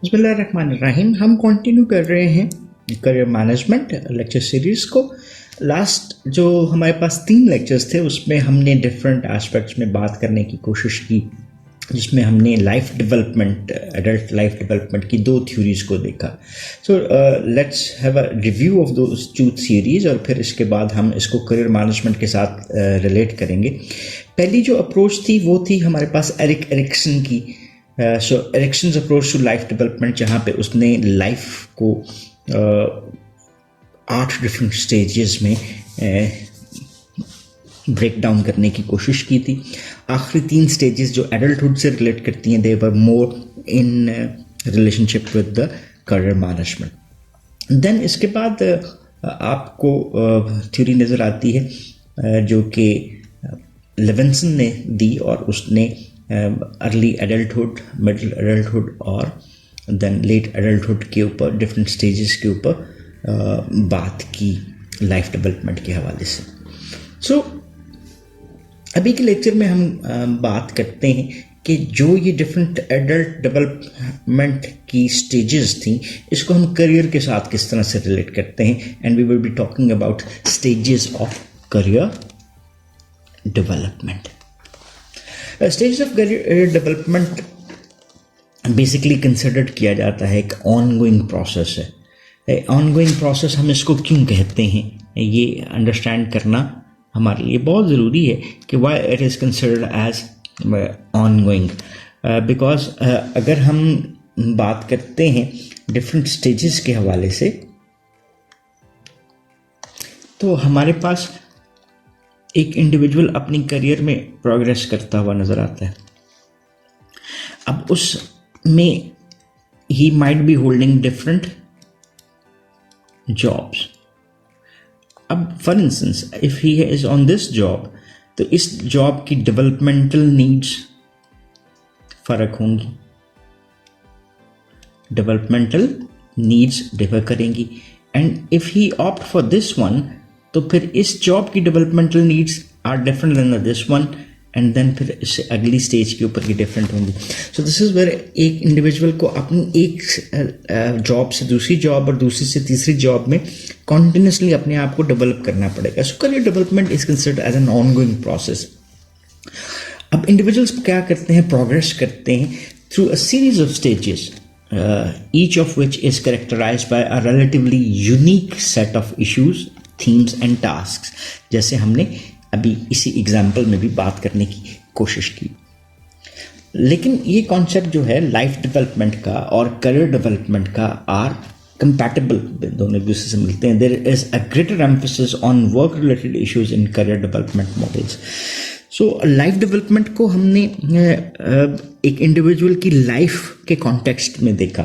बिस्मिल्लाहिर्रहमानिर्रहीम। हम कंटिन्यू कर रहे हैं करियर मैनेजमेंट लेक्चर सीरीज़ को। लास्ट जो हमारे पास 3 लेक्चर्स थे उसमें हमने डिफरेंट एस्पेक्ट्स में बात करने की कोशिश की, जिसमें हमने life development, adult life development की 2 थ्योरीज़ को देखा। So let's have a review of those 2 theories और फिर इसके बाद हम इसको करियर मैनेजमेंट के साथ रिलेट करेंगे। पहली जो अप्रोच थी वो थी हमारे पास एरिक एरिक्सन की। So Erikson's approach to life development, जहाँ पे उसने लाइफ को 8 डिफरेंट स्टेजेस में ब्रेक डाउन करने की कोशिश की थी। आखिरी 3 स्टेजेस जो एडल्टहुड से रिलेट करती हैं, they were more in relationship with the career management. Then इसके बाद आपको थ्योरी नज़र आती है जो कि लेविंसन ने दी, और उसने अर्ली एडल्टहुड, मिडिल एडल्टहुड और देन लेट एडल्टहुड के ऊपर, डिफरेंट स्टेजेस के ऊपर बात की लाइफ डेवलपमेंट के हवाले से। सो अभी के लेक्चर में हम बात करते हैं कि जो ये डिफरेंट एडल्ट डेवलपमेंट की स्टेजेस थी, इसको हम करियर के साथ किस तरह से रिलेट करते हैं, and we will be talking about stages of career development. Stage of career development basically considered किया जाता है एक ऑनगोइंग प्रोसेस है। ऑनगोइंग प्रोसेस हम इसको क्यों कहते हैं, ये अंडरस्टैंड करना हमारे लिए बहुत ज़रूरी है कि why it is considered as ongoing. Because अगर हम बात करते हैं डिफरेंट स्टेजेस के हवाले से, तो हमारे पास एक इंडिविजुअल अपनी करियर में प्रोग्रेस करता हुआ नज़र आता है। अब उसमें ही might be holding different jobs. अब for instance if he is on this job, तो इस जॉब की डेवलपमेंटल नीड्स फर्क होंगी, डेवलपमेंटल नीड्स डिफर करेंगी। And if he opt for this one, तो फिर इस जॉब की developmental needs are different than this one, and then फिर इससे अगली स्टेज के ऊपर की डिफरेंट होंगी। सो दिस इज़ वेयर एक इंडिविजुअल को अपनी एक जॉब से दूसरी जॉब और दूसरी से तीसरी जॉब में कॉन्टिन्यूसली अपने आप को डेवलप करना पड़ेगा। So career development is considered as an ongoing process. अब इंडिविजुअल्स क्या करते हैं, प्रोग्रेस करते हैं through a series of stages, each of which is characterized by a relatively unique set of issues, themes and tasks, जैसे हमने अभी इसी एग्जाम्पल में भी बात करने की कोशिश की। लेकिन ये कॉन्सेप्ट जो है लाइफ डेवलपमेंट का और करियर डेवलपमेंट का आर कंपैटिबल, दोनों एक दूसरे से मिलते हैं। There is a greater emphasis on work related issues in career development models. So life development को हमने एक इंडिविजुअल की लाइफ के कॉन्टेक्स्ट में देखा।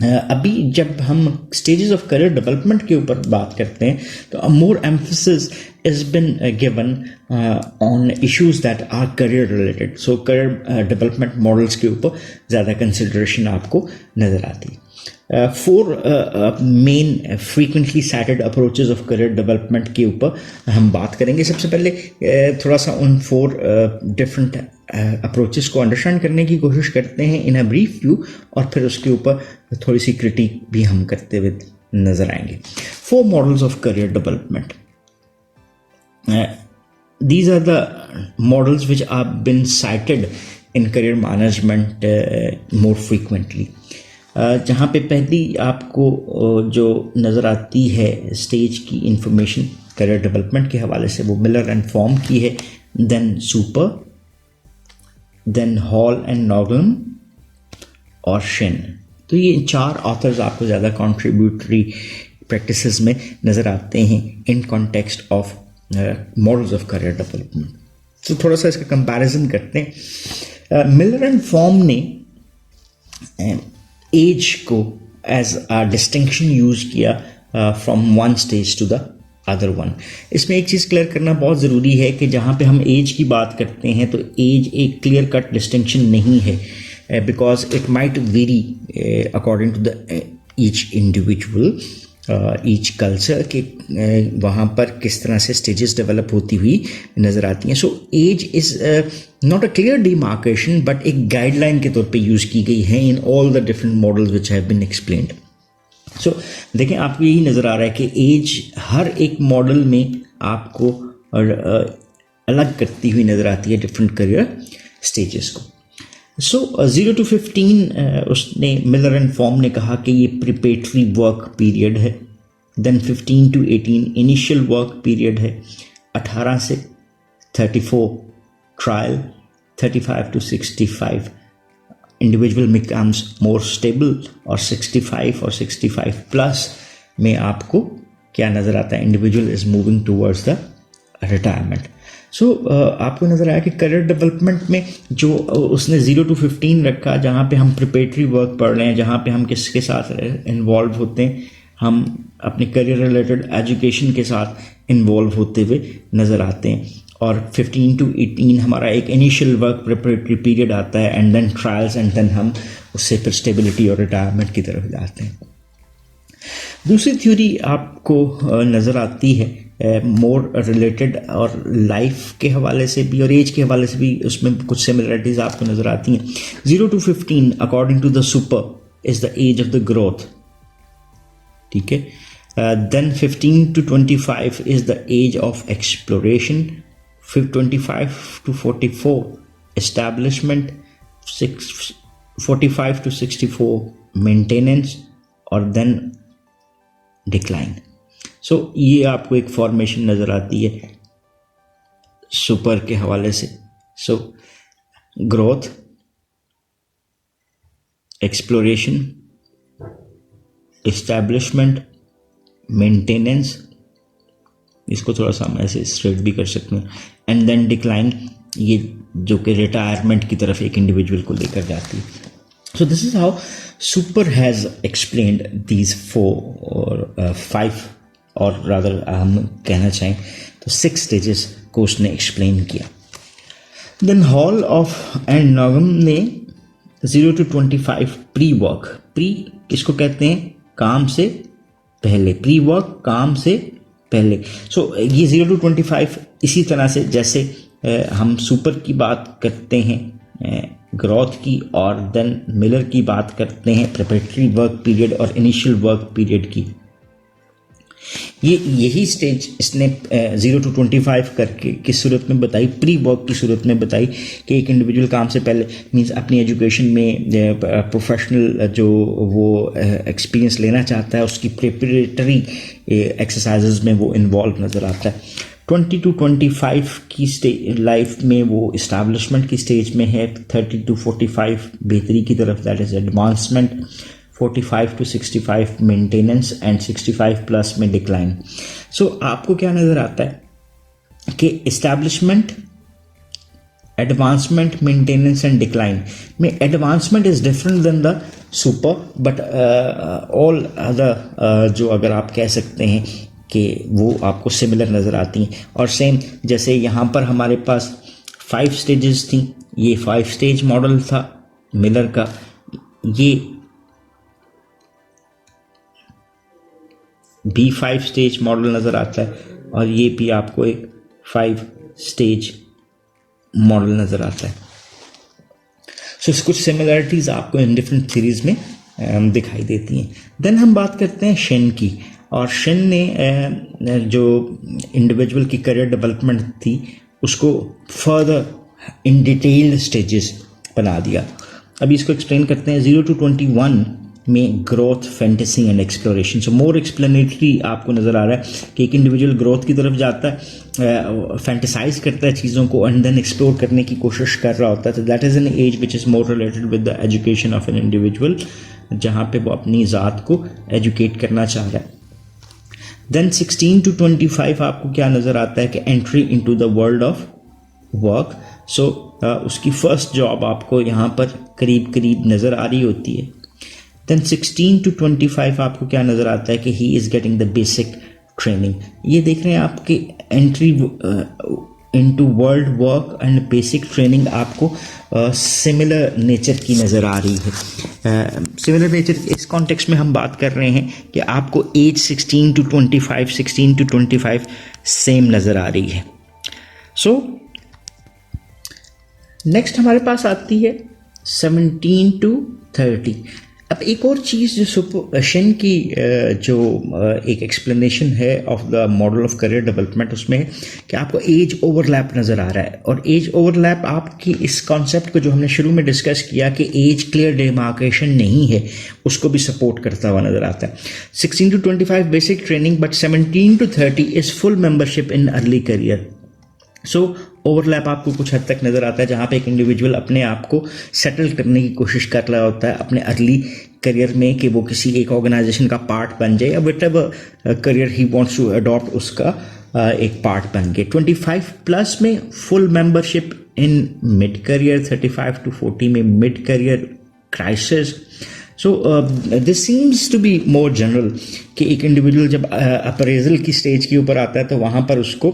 अभी जब हम स्टेजेस ऑफ करियर डेवलपमेंट के ऊपर बात करते हैं, तो more emphasis is been given on issues that are career related. So career development models के ऊपर ज़्यादा कंसिडरेशन आपको नज़र आती है। 4 main frequently cited approaches of career development के ऊपर हम बात करेंगे। सबसे पहले थोड़ा सा उन 4 डिफरेंट अप्रोचेस को अंडरस्टैंड करने की कोशिश करते हैं इन अ ब्रीफ व्यू, और फिर उसके ऊपर थोड़ी सी क्रिटिक भी हम करते हुए नजर आएंगे। 4 models of career development, these are the models which have been cited in career management more frequently. जहाँ पे पहली आपको जो नज़र आती है स्टेज की इंफॉर्मेशन करियर डेवलपमेंट के हवाले से, वो मिलर एंड फॉर्म की है, then super, then Hall and नॉगलन और शिन। तो ये 4 ऑथर्स आपको ज़्यादा कॉन्ट्रीब्यूटरी प्रैक्टिसेस में नज़र आते हैं in context of models of career development. तो थोड़ा सा इसका कंपैरिजन करते हैं। मिलर एंड फॉर्म ने एज को एज अ डिस्टिंक्शन यूज किया from one stage to the other one. इसमें एक चीज़ क्लियर करना बहुत ज़रूरी है कि जहाँ पे हम एज की बात करते हैं, तो एज एक क्लियर कट डिस्टिंक्शन नहीं है, because it might vary according to the each individual. Each culture के वहाँ पर किस तरह से स्टेजेस डेवलप होती हुई नज़र आती हैं. So age is not a clear demarcation but एक गाइडलाइन के तौर पे यूज़ की गई है in all the different models which have been explained. So देखें, आपको यही नज़र आ रहा है कि एज हर एक मॉडल में आपको अलग करती हुई नज़र आती है डिफरेंट करियर स्टेजेस को. सो 0 to 15 उसने मिलर एंड फॉर्म ने कहा कि ये प्रिपेटरी वर्क पीरियड है. Then 15 to 18 initial work period है. 18 से 34 trial. 35 to 65 individual becomes more stable. और 65 और 65 प्लस में आपको क्या नज़र आता है, individual is moving towards the retirement. So आपको नज़र आया कि करियर डेवलपमेंट में जो उसने 0 to 15 रखा, जहाँ पे हम प्रिपेटरी वर्क पढ़ रहे हैं, जहाँ पे हम किसके साथ इन्वॉल्व होते हैं, हम अपने करियर रिलेटेड एजुकेशन के साथ इन्वॉल्व होते हुए नज़र आते हैं. और 15 to 18 हमारा एक इनिशियल वर्क प्रिपरेटरी पीरियड आता है and then trials and then हम उससे फिर स्टेबिलिटी और रिटायरमेंट की तरफ जाते हैं. दूसरी थ्योरी आपको नज़र आती है मोर रिलेटेड और लाइफ के हवाले से भी और एज के हवाले से भी, उसमें कुछ सिमिलरिटीज़ आपको नज़र आती हैं. 0 to 15 according to the Super is the age of the growth. ठीक है. Then 15 to 25 is the age of exploration. 25 to 44 establishment. 45 to 64 maintenance और देन डिक्लाइन. सो ये आपको एक फॉर्मेशन नज़र आती है सुपर के हवाले से. So growth, exploration, establishment, maintenance, इसको थोड़ा सा हम ऐसे स्ट्रेट भी कर सकते हैं, एंड देन डिक्लाइन, ये जो कि रिटायरमेंट की तरफ एक इंडिविजुअल को लेकर जाती है. So this is how super has explained these 4 और 5 और रादर हम कहना चाहें तो 6 स्टेजेस को उसने एक्सप्लेन किया. देन हॉल ऑफ एंड नॉगम ने 0 to 25 प्री वर्क. प्री किसको कहते हैं? काम से पहले. प्री वर्क काम से पहले. सो ये 0 to 25 इसी तरह से जैसे हम सुपर की बात करते हैं ग्रोथ की और देन मिलर की बात करते हैं प्रिपरेटरी वर्क पीरियड और इनिशियल वर्क पीरियड की. यही स्टेज इसने 0 to 25 करके किस सूरत में बताई? प्री वर्क की सूरत में बताई कि एक इंडिविजुअल काम से पहले मींस अपनी एजुकेशन में प्रोफेशनल जो वो एक्सपीरियंस लेना चाहता है उसकी प्रिपरेटरी एक्सरसाइजेज में वो इन्वॉल्व नज़र आता है. 20 to 25 की लाइफ में वो इस्टेब्लिशमेंट की स्टेज में है. 30 to 45 बेहतरी की तरफ, that is advancement. 45 to 65 maintenance and 65 plus में डिक्लाइन. सो आपको क्या नज़र आता है कि establishment, advancement, maintenance and decline में advancement is different than the super but all other जो अगर आप कह सकते हैं कि वो आपको सिमिलर नज़र आती हैं. और सेम जैसे यहाँ पर हमारे पास 5 स्टेजेस थी, ये 5 स्टेज मॉडल था मिलर का. ये भी 5 स्टेज मॉडल नज़र आता है और ये भी आपको एक 5 स्टेज मॉडल नज़र आता है. सो कुछ सिमिलरिटीज़ आपको इन डिफरेंट सीरीज़ में दिखाई देती हैं. देन हम बात करते हैं शेन की. और शेन ने जो इंडिविजुअल की करियर डेवलपमेंट थी उसको फर्दर इन डिटेल्ड स्टेजेस बना दिया. अभी इसको एक्सप्लेन करते हैं. 0 to 21 में growth, fantasy and exploration. So more explanatory आपको नज़र आ रहा है कि एक इंडिविजुअल ग्रोथ की तरफ जाता है, फैंटेसाइज करता है चीज़ों को एंड देन एक्सप्लोर करने की कोशिश कर रहा होता है. तो that is an age which is more related with the education of an individual, जहाँ पे वो अपनी ज़ात को एजुकेट करना चाह रहा है. देन 16 to 25 आपको क्या नज़र आता है कि entry into the world of work. So उसकी फर्स्ट जॉब आपको यहाँ पर करीब करीब नज़र आ रही होती है. देन 16 to 25 आपको क्या नज़र आता है कि he is getting the basic training. ये देख रहे हैं आपकी entry into world work and basic training आपको सिमिलर नेचर की नज़र आ रही है. सिमिलर नेचर इस कॉन्टेक्स्ट में हम बात कर रहे हैं कि आपको एज 16 to 25, 16 to 25 सेम नज़र आ रही है. सो नेक्स्ट हमारे पास आती है 17 to 30. अब एक और चीज़ जो शेन की जो एक एक्सप्लेनेशन है of the model of career development, उसमें है कि आपको एज ओवरलैप नज़र आ रहा है. और एज ओवरलैप आपकी इस कॉन्सेप्ट को जो हमने शुरू में डिस्कस किया कि एज क्लियर डिमार्केशन नहीं है, उसको भी सपोर्ट करता हुआ नज़र आता है. 16 to 25 basic training, but 17 to 30 is full membership in early career. So overlap आपको कुछ हद तक नज़र आता है जहाँ पे एक इंडिविजुअल अपने आप को सेटल करने की कोशिश कर रहा होता है अपने अर्ली करियर में, कि वो किसी एक ऑर्गेनाइजेशन का पार्ट बन जाए या whatever career he wants to adopt उसका एक पार्ट बन गए. 25 प्लस में full membership in mid career, 35 to 40 में mid career crisis. So this seems to be more general कि एक इंडिविजुअल जब अप्रेजल की स्टेज के ऊपर आता है तो वहाँ पर उसको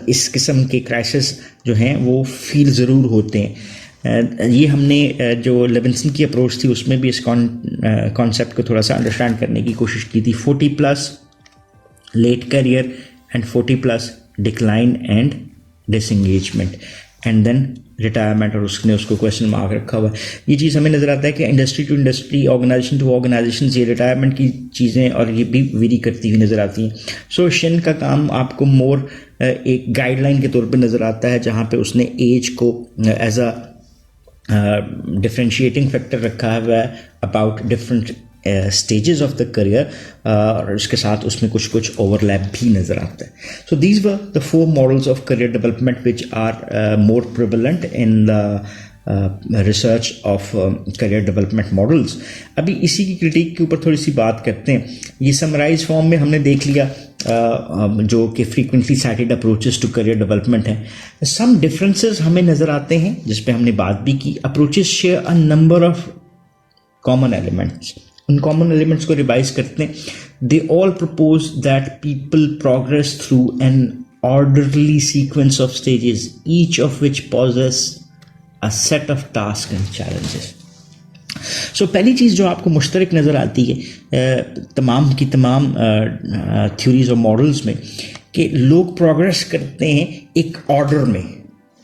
इस किस्म के क्राइसिस जो हैं वो फील ज़रूर होते हैं. ये हमने जो लेविंसन की अप्रोच थी उसमें भी इस कॉन्सेप्ट को थोड़ा सा अंडरस्टैंड करने की कोशिश की थी. 40 plus late career and 40 plus decline and disengagement and then retirement, और उसने उसको क्वेश्चन मार्क रखा हुआ है. ये चीज़ हमें नज़र आता है कि industry to industry, organisation to organisation ये रिटायरमेंट की चीज़ें और ये भी वेरी करती हुई नज़र आती हैं. सो शेन का काम आपको मोर एक गाइडलाइन के तौर पे नज़र आता है जहाँ पे उसने एज को एज अ डिफरेंशिएटिंग फैक्टर रखा हुआ है about different stages of the career, और उसके साथ उसमें कुछ कुछ ओवरलैप भी नज़र आता है. So these were the 4 models of career development which are more prevalent in the research of career development models. अभी इसी की क्रिटिक के ऊपर थोड़ी सी बात करते हैं. ये समराइज फॉर्म में हमने देख लिया जो कि frequently cited approaches to career development हैं. सम डिफरेंसेस हमें नज़र आते हैं जिस पे हमने बात भी की. Approaches share a number of common elements. उन कॉमन एलिमेंट्स को रिवाइज करते हैं. They all propose that people progress through an orderly sequence of stages, each of which poses a set of task and challenges. So पहली चीज़ जो आपको मुश्तरक नज़र आती है तमाम की तमाम थ्योरीज और मॉडल्स में, कि लोग प्रोग्रेस करते हैं एक ऑर्डर में,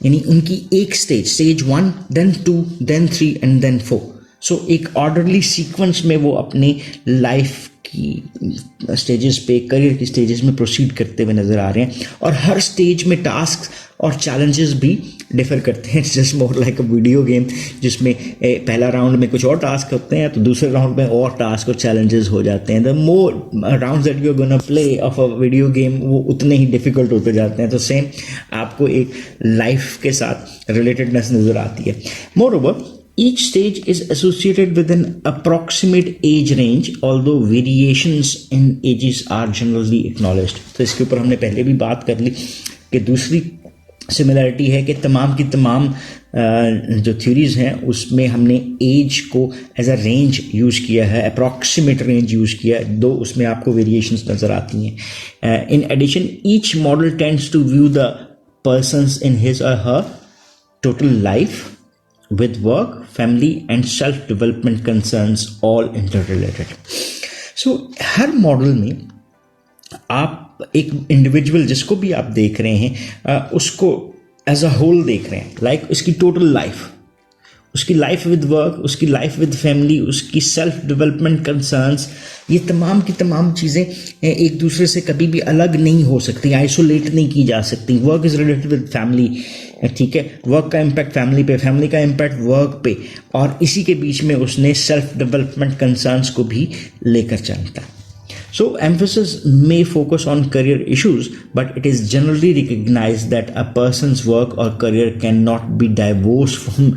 यानी उनकी एक stage 1, then 2, then 3 and then 4. सो एक ऑर्डरली सीक्वेंस में वो अपनी लाइफ की स्टेजेस पे, करियर की स्टेजेस में प्रोसीड करते हुए नज़र आ रहे हैं. और हर स्टेज में टास्क और चैलेंजेस भी डिफर करते हैं. जस्ट मोर लाइक अ वीडियो गेम जिसमें पहला राउंड में कुछ और टास्क होते हैं तो दूसरे राउंड में और टास्क और चैलेंजेस हो जाते हैं. The more rounds that you are gonna play of a video game वो उतने ही डिफिकल्ट होते जाते हैं. तो सेम आपको एक लाइफ के साथ रिलेटेडनेस नज़र आती है. More over, each stage is associated with an approximate age range, although variations in ages are generally acknowledged. तो इसके ऊपर हमने पहले भी बात कर ली कि दूसरी सिमिलरिटी है कि तमाम की तमाम जो थ्योरीज हैं उसमें हमने एज को एज अ रेंज यूज़ किया है, अप्रॉक्सीमेट रेंज यूज़ किया है, दो उसमें आपको वेरिएशंस नज़र आती हैं. In addition each model tends to view the person's in his or her total life with work, family and self-development concerns all interrelated. So हर मॉडल में आप एक इंडिविजुअल जिसको भी आप देख रहे हैं उसको एज अ होल देख रहे हैं, लाइक उसकी टोटल लाइफ, उसकी लाइफ विद वर्क, उसकी लाइफ विद फैमिली, उसकी सेल्फ डेवलपमेंट कंसर्न्स, ये तमाम की तमाम चीज़ें एक दूसरे से कभी भी अलग नहीं हो सकती, आइसोलेट नहीं की जा सकती. Work is related with family, ठीक है, वर्क का इम्पैक्ट फैमिली पे, फैमिली का इम्पैक्ट वर्क पे, और इसी के बीच में उसने सेल्फ डेवलपमेंट कंसर्न्स को भी लेकर चलता है. So emphasis may focus on career issues, but it is generally recognized that a person's work or career cannot be divorced from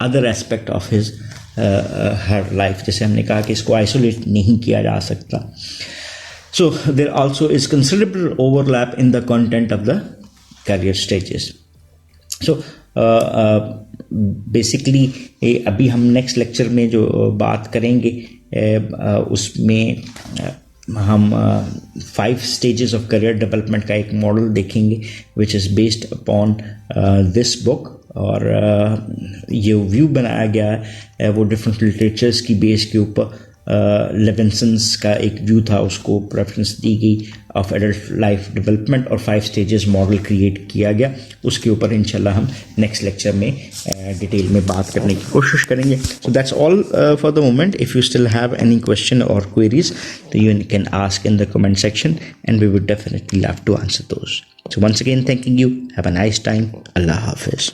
other aspect of his her life. जैसे हमने कहा कि इसको isolate नहीं किया जा सकता. So there also is considerable overlap in the content of the career stages. So basically अभी हम नेक्स्ट लेक्चर में जो बात करेंगे उसमें हम 5 स्टेजेस ऑफ करियर डेवलपमेंट का एक मॉडल देखेंगे which is based upon this book और ये व्यू बनाया गया है वो डिफरेंट लिटरेचर्स की बेस के ऊपर। लेविंसन्स का एक व्यू था, उसको प्रेफरेंस दी गई ऑफ एडल्ट लाइफ डेवलपमेंट और 5 स्टेजेस मॉडल क्रिएट किया गया। उसके ऊपर इंशाल्लाह हम नेक्स्ट लेक्चर में डिटेल में बात करने की कोशिश करेंगे। So that's all for the moment. If you still have any question और क्वेरीज तो you can ask in the comment section and we would definitely love to answer those. So once again thanking you. Have a nice time. Allah Hafiz.